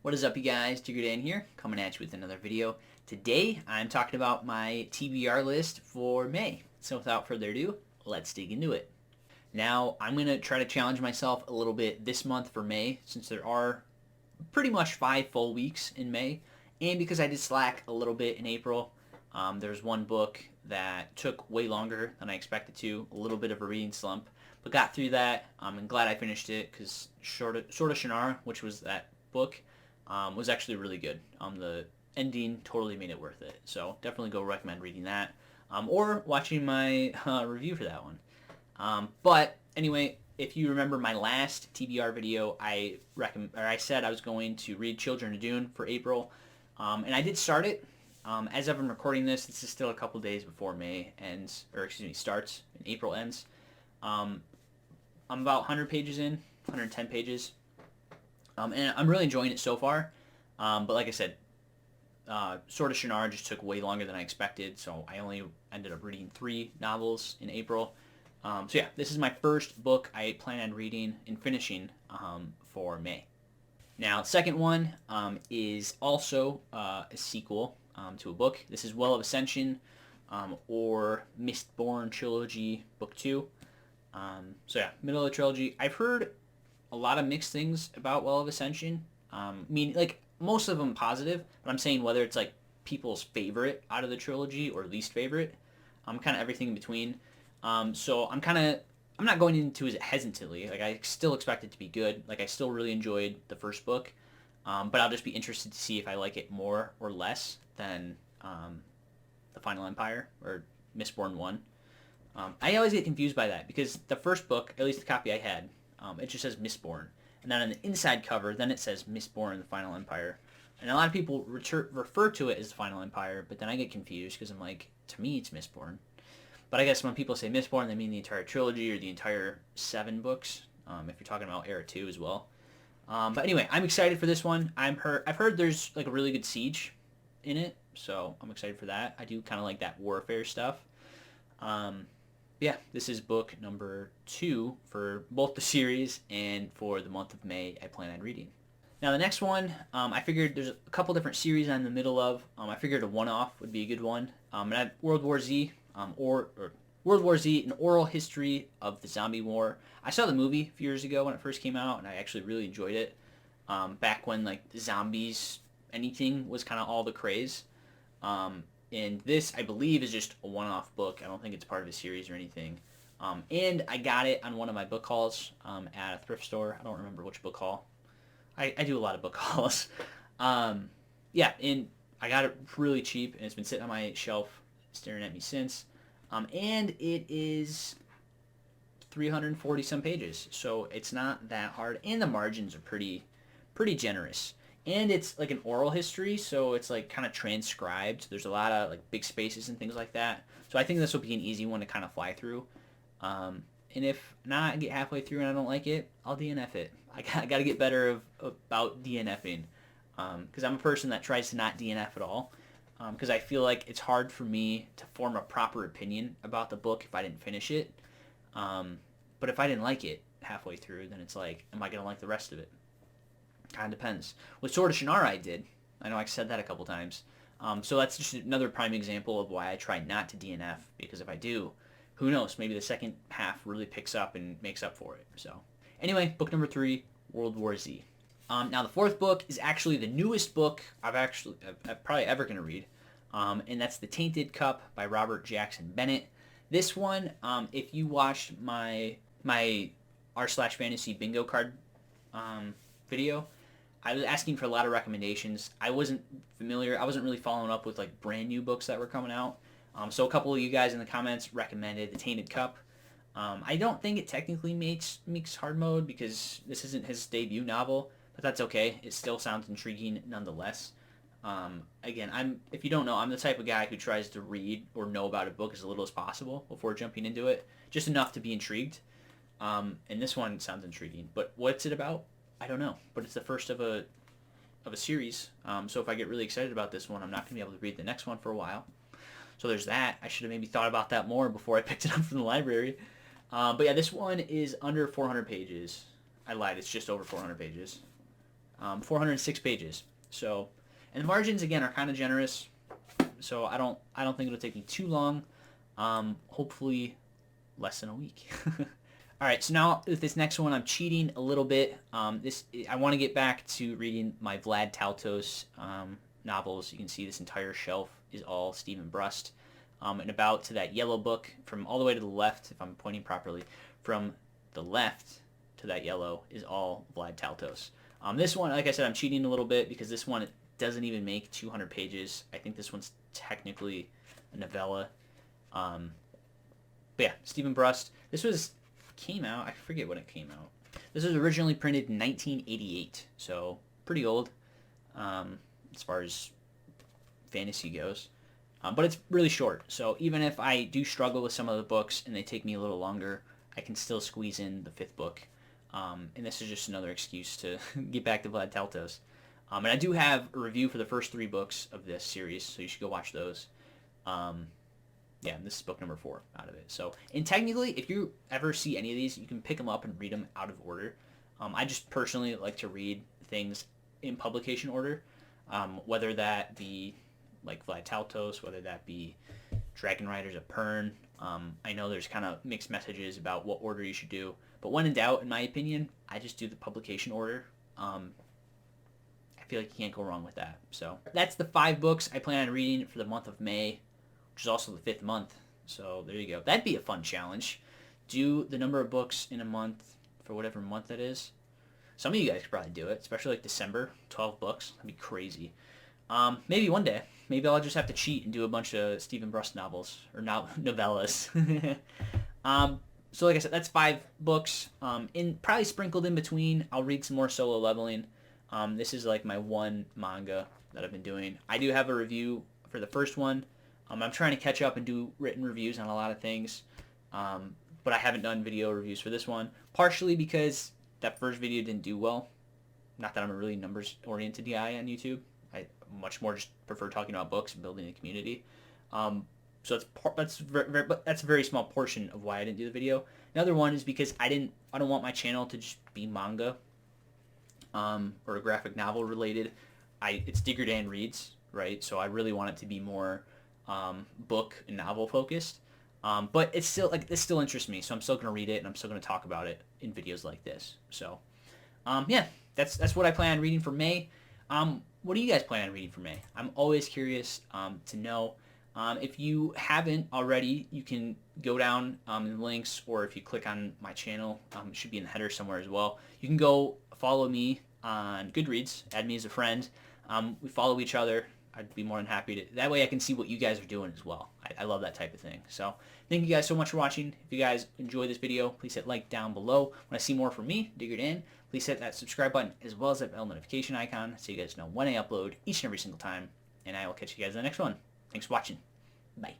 What is up, you guys? Diggerdan here, coming at you with another video. Today, I'm talking about my TBR list for May. So without further ado, let's dig into it. Now, I'm going to try to challenge myself a little bit this month for May, since there are pretty much 5 full weeks in May. And because I did slack a little bit in April, there's one book that took way longer than I expected to, a little bit of a reading slump. But got through that. I'm glad I finished it, because Sword of Shannara, which was that book, was actually really good. The ending totally made it worth it. So definitely go recommend reading that, or watching my review for that one. But anyway, if you remember my last TBR video, I said I was going to read Children of Dune for April, and I did start it. As of I'm recording this is still a couple days before May ends, or excuse me, starts and April ends. I'm about 100 pages in, 110 pages. And I'm really enjoying it so far. But like I said, Sword of Shannara just took way longer than I expected, so I only ended up reading 3 novels in April. So yeah, this is my first book I plan on reading and finishing for May. Now, the second one is also a sequel to a book. This is Well of Ascension, or Mistborn Trilogy, Book 2. So yeah, middle of the trilogy. I've heard a lot of mixed things about Well of Ascension. Like, most of them positive, but I'm saying whether it's like people's favorite out of the trilogy or least favorite. Kind of everything in between. So I'm not going into it hesitantly. Like, I still expect it to be good. Like, I still really enjoyed the first book, but I'll just be interested to see if I like it more or less than The Final Empire or Mistborn 1. I always get confused by that, because the first book, at least the copy I had, it just says Mistborn. And then on the inside cover, then it says Mistborn, The Final Empire. And a lot of people refer to it as The Final Empire, but then I get confused because I'm like, to me, it's Mistborn. But I guess when people say Mistborn, they mean the entire trilogy or the entire 7 books, if you're talking about Era 2 as well. But anyway, I'm excited for this one. I've heard there's like a really good siege in it, so I'm excited for that. I do kind of like that warfare stuff. Yeah, this is book number 2 for both the series and for the month of May I plan on reading. Now the next one, I figured there's a couple different series I'm in the middle of. I figured a one-off would be a good one. And I have World War Z, or World War Z, an oral history of the zombie war. I saw the movie a few years ago when it first came out, and I actually really enjoyed it. Back when like zombies, anything was kind of all the craze. And this, I believe, is just a one-off book. I don't think it's part of a series or anything. And I got it on one of my book hauls at a thrift store. I don't remember which book haul. I do a lot of book hauls. Yeah, and I got it really cheap, and it's been sitting on my shelf staring at me since. And it is 340-some pages, so it's not that hard. And the margins are pretty generous. And it's like an oral history, so it's like kind of transcribed. There's a lot of like big spaces and things like that. So I think this will be an easy one to kind of fly through. And if not, I get halfway through and I don't like it, I'll DNF it. I got to get better about DNFing, because I'm a person that tries to not DNF at all. Because I feel like it's hard for me to form a proper opinion about the book if I didn't finish it. But if I didn't like it halfway through, then it's like, am I going to like the rest of it? Kind of depends. With Sword of Shannara, I did. I know I said that a couple times. So that's just another prime example of why I try not to DNF, because if I do, who knows, maybe the second half really picks up and makes up for it. So anyway, book number 3, World War Z. Now the 4th book is actually the newest book I'm probably ever going to read, and that's The Tainted Cup by Robert Jackson Bennett. This one, if you watched my r/fantasy bingo card video, I was asking for a lot of recommendations. I wasn't really following up with like brand new books that were coming out. So a couple of you guys in the comments recommended The Tainted Cup. I don't think it technically makes hard mode, because this isn't his debut novel, but that's okay. It still sounds intriguing nonetheless. Again, if you don't know, I'm the type of guy who tries to read or know about a book as little as possible before jumping into it, just enough to be intrigued. And this one sounds intriguing, but what's it about? I don't know, but it's the first of a series. So if I get really excited about this one, I'm not going to be able to read the next one for a while. So there's that. I should have maybe thought about that more before I picked it up from the library. But yeah, this one is under 400 pages. I lied. It's just over 400 pages. 406 pages. So, and the margins again are kind of generous. So I don't think it'll take me too long. Hopefully less than a week. All right, so now with this next one, I'm cheating a little bit. I want to get back to reading my Vlad Taltos novels. You can see this entire shelf is all Stephen Brust. And about to that yellow book, from all the way to the left, if I'm pointing properly, from the left to that yellow is all Vlad Taltos. This one, like I said, I'm cheating a little bit because this one it doesn't even make 200 pages. I think this one's technically a novella. But yeah, Stephen Brust. This came out, I forget when it came out. This was originally printed in 1988, so pretty old as far as fantasy goes. But it's really short, so even if I do struggle with some of the books and they take me a little longer, I can still squeeze in the 5th book. And this is just another excuse to get back to Vlad Taltos. And I do have a review for the first 3 books of this series, so you should go watch those. Yeah, and this is book number 4 out of it. So, and technically, if you ever see any of these, you can pick them up and read them out of order. I just personally like to read things in publication order, whether that be like Vlad Taltos, whether that be Dragon Riders of Pern. I know there's kind of mixed messages about what order you should do, but when in doubt, in my opinion, I just do the publication order. I feel like you can't go wrong with that. So that's the 5 books I plan on reading for the month of May, which is also the 5th month. So there you go. That'd be a fun challenge. Do the number of books in a month for whatever month that is. Some of you guys could probably do it, especially like December, 12 books. That'd be crazy. Maybe one day. Maybe I'll just have to cheat and do a bunch of Stephen Brust novels or novellas. So like I said, that's 5 books. Probably sprinkled in between, I'll read some more Solo Leveling. This is like my one manga that I've been doing. I do have a review for the first one. I'm trying to catch up and do written reviews on a lot of things, but I haven't done video reviews for this one, partially because that first video didn't do well. Not that I'm a really numbers-oriented guy on YouTube. I much more just prefer talking about books and building a community. So that's a very small portion of why I didn't do the video. Another one is because I don't want my channel to just be manga or a graphic novel related. It's Diggerdan Reads, right? So I really want it to be more book and novel focused. But it's still this still interests me, so I'm still gonna read it and I'm still gonna talk about it in videos like this. So yeah, that's what I plan on reading for May. What do you guys plan on reading for May? I'm always curious to know. If you haven't already, you can go down in the links, or if you click on my channel, it should be in the header somewhere as well. You can go follow me on Goodreads, add me as a friend. We follow each other. I'd be more than happy to. That way I can see what you guys are doing as well. I love that type of thing. So thank you guys so much for watching. If you guys enjoyed this video, please hit like down below. When I see more from me, Diggerdan, please hit that subscribe button as well as that bell notification icon so you guys know when I upload each and every single time. And I will catch you guys in the next one. Thanks for watching. Bye.